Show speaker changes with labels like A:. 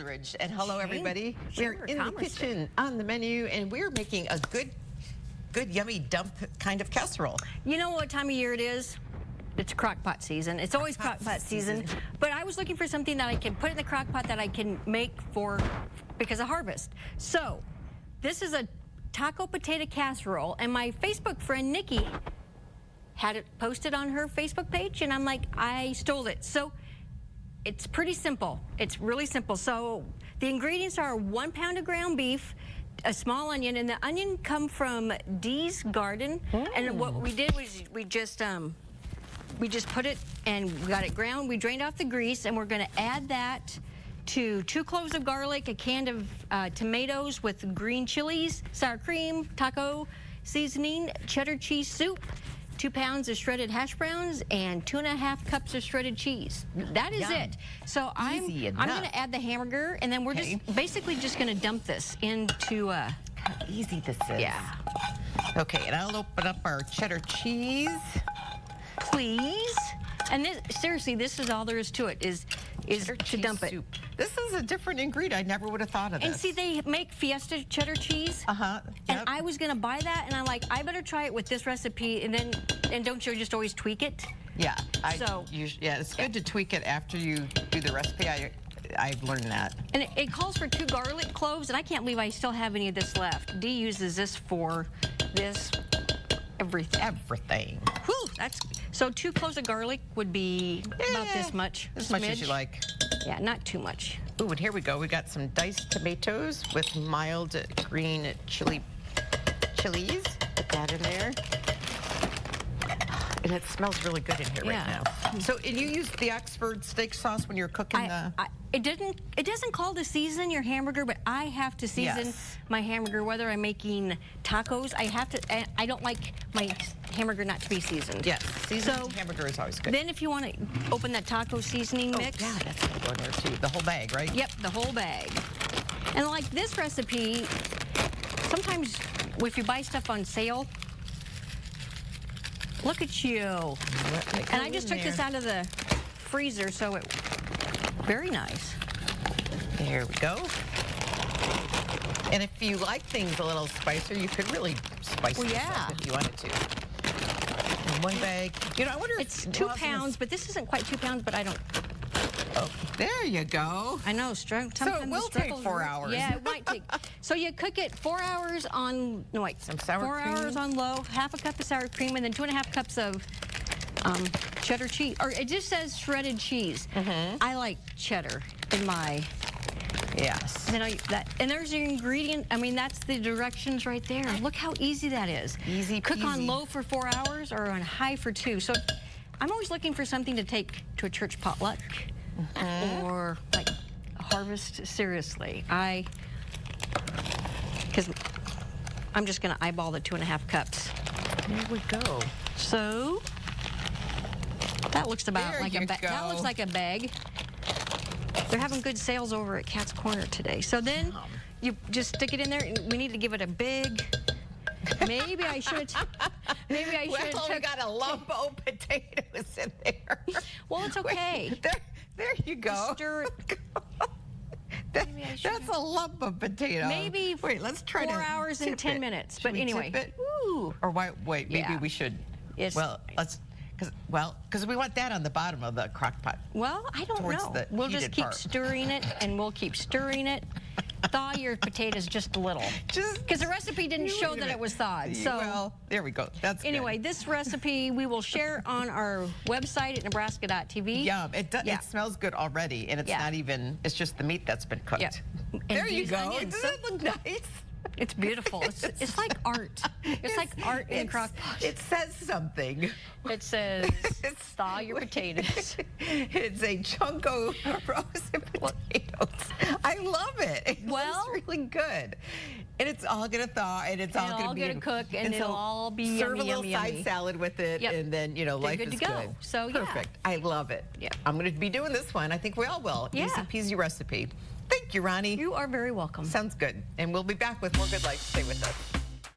A: Cambridge. And hello, everybody. We're in the kitchen on the menu, and we're making a good, yummy dump kind of casserole.
B: You know what time of year it is? It's crock pot season. It's always crock pot season. But I was looking for something that I can put in the crock pot that I can make because of harvest. So this is a taco potato casserole, and my Facebook friend Nikki had it posted on her Facebook page, and I'm like, I stole it. So it's pretty simple. It's really simple. So the ingredients are 1 pound of ground beef, a small onion, and the onion come from Dee's Garden. And what we did was we just put it and we got it ground. We drained off the grease, and we're going to add that to 2 cloves of garlic, a can of tomatoes with green chilies, sour cream, taco seasoning, cheddar cheese soup, 2 pounds of shredded hash browns, and 2.5 cups of shredded cheese. That is it. So I'm going to add the hamburger, and then we're basically just going to dump this into.
A: How easy this is.
B: Yeah.
A: Okay, and I'll open up our cheddar cheese.
B: Please. And this, seriously, this is all there is to it, is to dump it.
A: Soup. This is a different ingredient. I never would have thought of this.
B: And see, they make Fiesta cheddar cheese.
A: Yep.
B: And I was going to buy that, and I'm like, I better try it with this recipe, and don't you just always tweak it?
A: Yeah.
B: Yeah,
A: it's good to tweak it after you do the recipe. I've learned that. And
B: it calls for 2 garlic cloves, and I can't believe I still have any of this left. Dee uses this for everything. Whew, so 2 cloves of garlic would be about this much.
A: As much as you like.
B: Yeah, not too much.
A: Ooh, and here we go. We got some diced tomatoes with mild green chilies. Put that in there. And it smells really good in here right now. So, and you use the Oxford steak sauce when you're cooking
B: it doesn't call to season your hamburger, but I have to season my hamburger, whether I'm making tacos. I don't like my hamburger not to be seasoned.
A: Yes, seasoned hamburger is always good.
B: Then if you want to open that taco seasoning mix.
A: Yeah, that's going to go in there too. The whole bag, right?
B: Yep, the whole bag. And like this recipe, sometimes if you buy stuff on sale, look at you. And I just took this out of the freezer, so very nice.
A: There we go. And if you like things a little spicier, you could really spice this up if you wanted to. In 1 bag. You know, I wonder if
B: it's 2 pounds, but this isn't quite 2 pounds, but I don't.
A: Oh, there you go.
B: I know.
A: So it will take 4 hours.
B: Yeah, it might take. So you cook it 4 hours on, no wait,
A: some sour
B: 4
A: cream.
B: 4 hours on low, 1/2 cup of sour cream, and then 2.5 cups of cheddar cheese. Or it just says shredded cheese. I like cheddar in my.
A: Yes.
B: And there's your ingredient. I mean, that's the directions right there. Look how easy that is.
A: Easy peasy.
B: Cook on low for 4 hours or on high for 2. So I'm always looking for something to take to a church potluck or like harvest. Seriously, because I'm just gonna eyeball the 2.5 cups.
A: There we go.
B: So that looks about like a bag. That looks like a bag. They're having good sales over at Cat's Corner today. So then you just stick it in there, and we need to give it a big. Maybe I should. Maybe I should.
A: Well, we got a lump of potatoes in there.
B: Well, it's okay.
A: Wait, there you go.
B: Just stir it.
A: That's a lump of potato.
B: Maybe.
A: Wait, let's try
B: 4 hours and 10 minutes. But anyway.
A: Ooh. Or wait, maybe we should. Well, because we want that on the bottom of the crock pot.
B: Well, I don't know. We'll just keep stirring it, and we'll keep stirring it. Thaw your potatoes just a little. Because the recipe didn't show that it was thawed. So
A: well, there we go. That's
B: anyway, this recipe we will share on our website at nebraska.tv.
A: Yum. It smells good already, and it's not even, it's just the meat that's been cooked.
B: Yeah.
A: There you go. Doesn't that look nice?
B: It's beautiful. It's like art. It's like art in crock pot.
A: It says something.
B: It says, thaw your potatoes.
A: It's a chunk of roasted potatoes. I love it. It looks really good. And it's all going to thaw, and it's all going to
B: cook, and it'll all be
A: serve
B: yummy,
A: a little side salad with it, and then, you know, life is good.
B: So,
A: perfect. I love it.
B: Yeah.
A: I'm going to be doing this one. I think we all will.
B: Yeah.
A: Easy peasy recipe. Thank you, Ronnie.
B: You are very welcome.
A: Sounds good. And we'll be back with more Good Life. Stay with us.